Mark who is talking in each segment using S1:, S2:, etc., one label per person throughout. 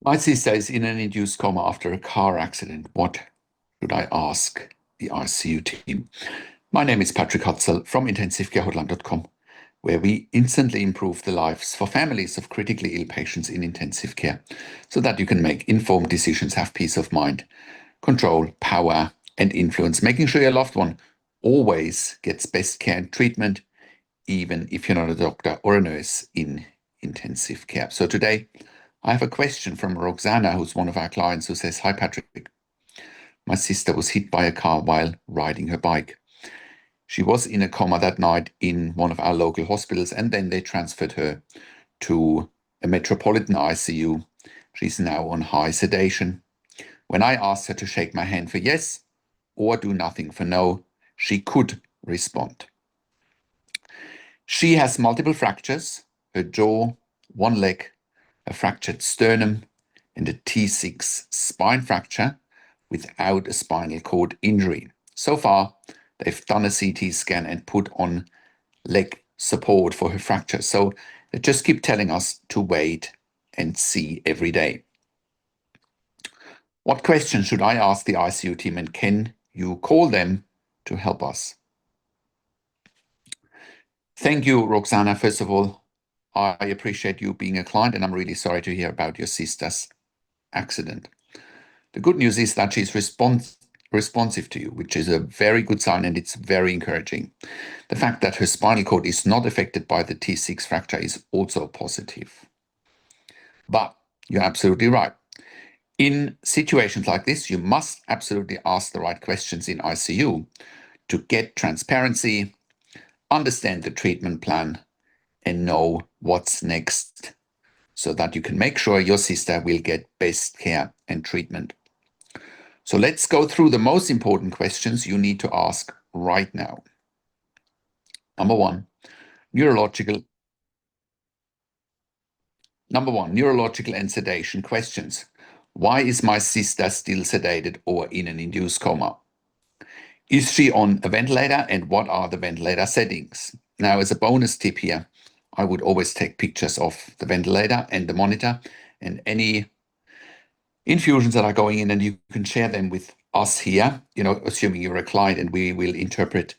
S1: My sister is in an induced coma after a car accident. What should I ask the ICU team? My name is Patrik Hutzel from intensivecarehotline.com, where we instantly improve the lives for families of critically ill patients in intensive care so that you can make informed decisions, have peace of mind, control, power, and influence, making sure your loved one always gets best care and treatment, even if you're not a doctor or a nurse in intensive care. So today, I have a question from Roxana, who's one of our clients, who says, "Hi, Patrik. My sister was hit by a car while riding her bike. She was in a coma that night in one of our local hospitals, and then they transferred her to a metropolitan ICU. She's now on high sedation. When I asked her to shake my hand for yes or do nothing for no, she could respond. She has multiple fractures, her jaw, one leg, a fractured sternum, and a T6 spine fracture without a spinal cord injury. So far, they've done a CT scan and put on leg support for her fracture. So they just keep telling us to wait and see every day. What questions should I ask the ICU team, and can you call them to help us?" Thank you, Roxana. First of all, I appreciate you being a client, and I'm really sorry to hear about your sister's accident. The good news is that she's responsive to you, which is a very good sign, and it's very encouraging. The fact that her spinal cord is not affected by the T6 fracture is also positive. But you're absolutely right. In situations like this, you must absolutely ask the right questions in ICU to get transparency, understand the treatment plan, and know what's next so that you can make sure your sister will get best care and treatment. So let's go through the most important questions you need to ask right now. Number one, neurological and sedation questions. Why is my sister still sedated or in an induced coma? Is she on a ventilator, and what are the ventilator settings? Now, as a bonus tip here, I would always take pictures of the ventilator and the monitor and any infusions that are going in, and you can share them with us here, assuming you're a client, and we will interpret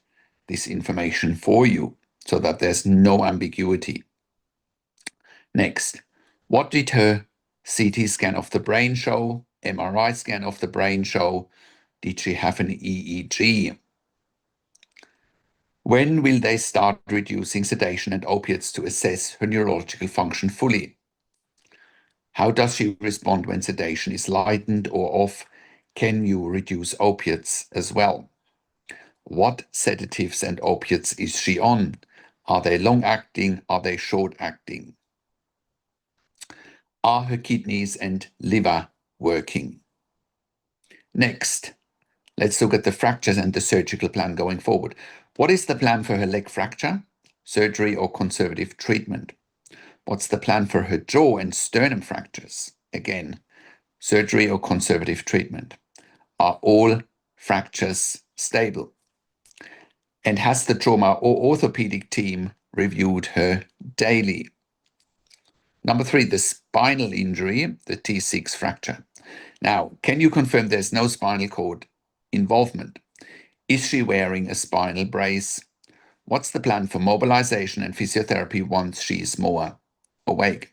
S1: this information for you so that there's no ambiguity. Next, what did her CT scan of the brain show? MRI scan of the brain show? Did she have an EEG? When will they start reducing sedation and opiates to assess her neurological function fully? How does she respond when sedation is lightened or off? Can you reduce opiates as well? What sedatives and opiates is she on? Are they long-acting? Are they short-acting? Are her kidneys and liver working? Next, let's look at the fractures and the surgical plan going forward. What is the plan for her leg fracture? Surgery or conservative treatment? What's the plan for her jaw and sternum fractures? Again, surgery or conservative treatment? Are all fractures stable? And has the trauma or orthopedic team reviewed her daily? Number three, the spinal injury, the T6 fracture. Now, can you confirm there's no spinal cord involvement? Is she wearing a spinal brace? What's the plan for mobilization and physiotherapy once she is more awake?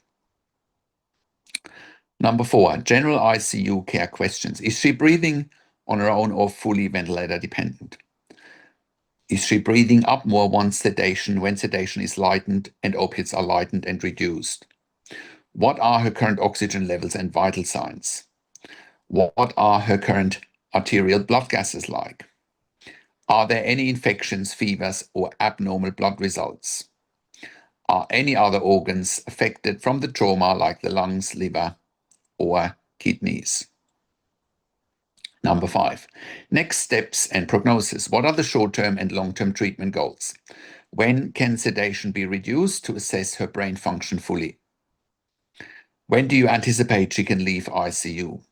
S1: Number four, general ICU care questions. Is she breathing on her own or fully ventilator dependent? Is she breathing up more when sedation is lightened and opiates are lightened and reduced? What are her current oxygen levels and vital signs? What are her current arterial blood gases like? Are there any infections, fevers, or abnormal blood results? Are any other organs affected from the trauma, like the lungs, liver, or kidneys? Number five, next steps and prognosis. What are the short-term and long-term treatment goals? When can sedation be reduced to assess her brain function fully? When do you anticipate she can leave ICU?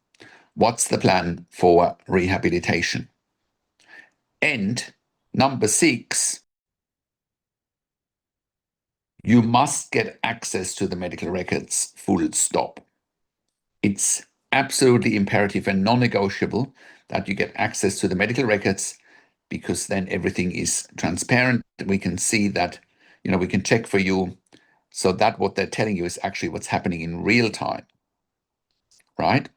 S1: What's the plan for rehabilitation? And number six, you must get access to the medical records, full stop. It's absolutely imperative and non-negotiable that you get access to the medical records, because then everything is transparent. We can see that, we can check for you, so that what they're telling you is actually what's happening in real time, right?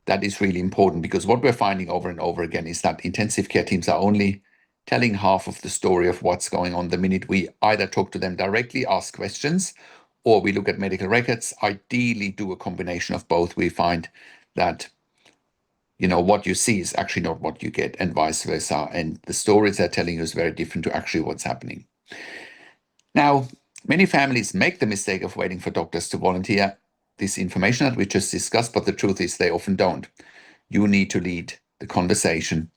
S1: That is really important, because what we're finding over and over again is that intensive care teams are only telling half of the story of what's going on the minute we either talk to them directly, ask questions, or we look at medical records. Ideally do a combination of both. We find that what you see is actually not what you get, and vice versa. And the stories they're telling you is very different to actually what's happening. Now, many families make the mistake of waiting for doctors to volunteer this information that we just discussed, but the truth is they often don't. You need to lead the conversation.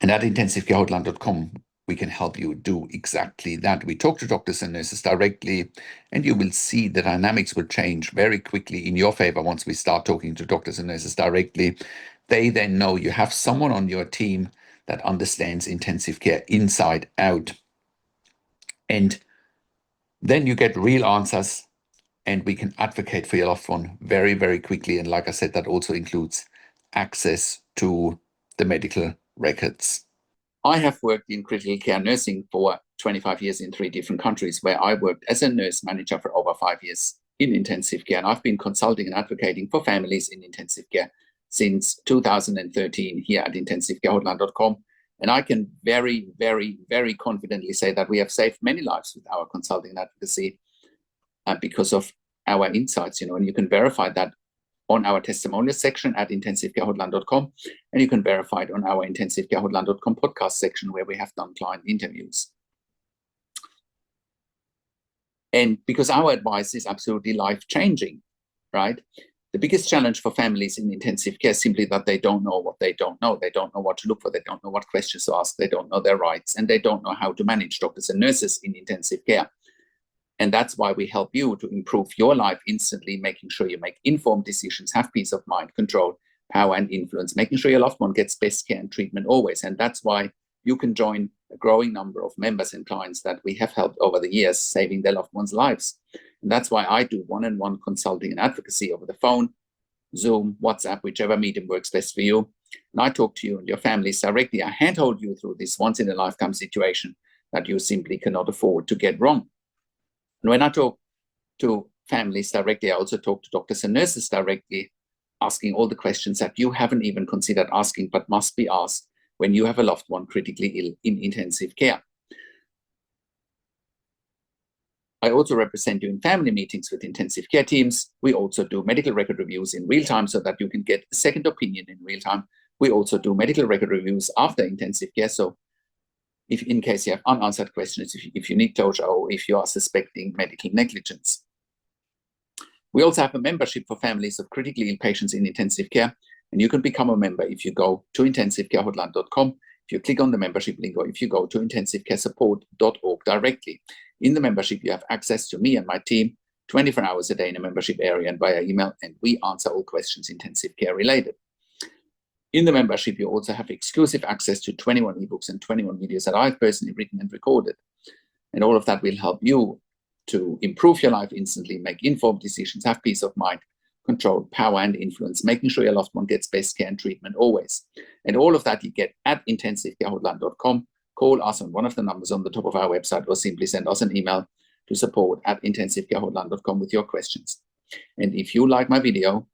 S1: And at intensivecare.com, we can help you do exactly that. We talk to doctors and nurses directly, and you will see the dynamics will change very quickly in your favor once we start talking to doctors and nurses directly. They then know you have someone on your team that understands intensive care inside out. And then you get real answers, and we can advocate for your loved one very, very quickly. And like I said, that also includes access to the medical records. I have worked in critical care nursing for 25 years in 3 different countries, where I worked as a nurse manager for over 5 years in intensive care. And I've been consulting and advocating for families in intensive care since 2013 here at intensivecare.com. And I can very, very, very confidently say that we have saved many lives with our consulting and advocacy because of our insights, and you can verify that on our testimonial section at intensivecare.com, and you can verify it on our intensivecare.com podcast section, where we have done client interviews. And because our advice is absolutely life-changing, right? The biggest challenge for families in intensive care is simply that they don't know what they don't know. They don't know what to look for. They don't know what questions to ask. They don't know their rights, and they don't know how to manage doctors and nurses in intensive care. And that's why we help you to improve your life instantly, making sure you make informed decisions, have peace of mind, control, power, and influence, making sure your loved one gets best care and treatment always. And that's why you can join a growing number of members and clients that we have helped over the years, saving their loved ones' lives. And that's why I do one-on-one consulting and advocacy over the phone, Zoom, WhatsApp, whichever medium works best for you. And I talk to you and your families directly. I handhold you through this once-in-a-lifetime situation that you simply cannot afford to get wrong. And when I talk to families directly, I also talk to doctors and nurses directly, asking all the questions that you haven't even considered asking, but must be asked when you have a loved one critically ill in intensive care. I also represent you in family meetings with intensive care teams. We also do medical record reviews in real time so that you can get a second opinion in real time. We also do medical record reviews after intensive care. So if in case you have unanswered questions, if you need closure, or if you are suspecting medical negligence. We also have a membership for families of critically ill patients in intensive care, and you can become a member if you go to intensivecare.com, if you click on the membership link, or if you go to intensivecaresupport.org directly. In the membership, you have access to me and my team 24 hours a day in a membership area and via email, and we answer all questions intensive care related. In the membership, you also have exclusive access to 21 ebooks and 21 videos that I've personally written and recorded. And all of that will help you to improve your life instantly, make informed decisions, have peace of mind, control, power, and influence, making sure your loved one gets best care and treatment always. And all of that you get at intensivecare.com. Call us on one of the numbers on the top of our website, or simply send us an email to support@intensivecare.com with your questions. And if you like my video,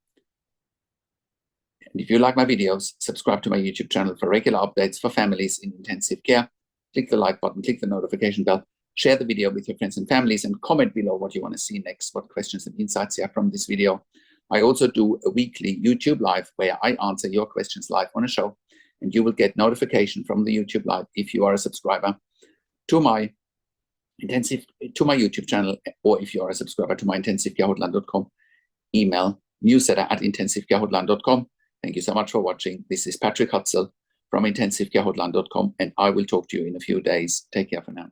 S1: subscribe to my YouTube channel for regular updates for families in intensive care. Click the like button, click the notification bell, share the video with your friends and families, and comment below what you want to see next, what questions and insights you have from this video. I also do a weekly YouTube live where I answer your questions live on a show, and you will get notification from the YouTube live if you are a subscriber to my YouTube channel, or if you are a subscriber to my intensivecare.com email newsletter at intensivecare.com. Thank you so much for watching. This is Patrik Hutzel from intensivecare.com, and I will talk to you in a few days. Take care for now.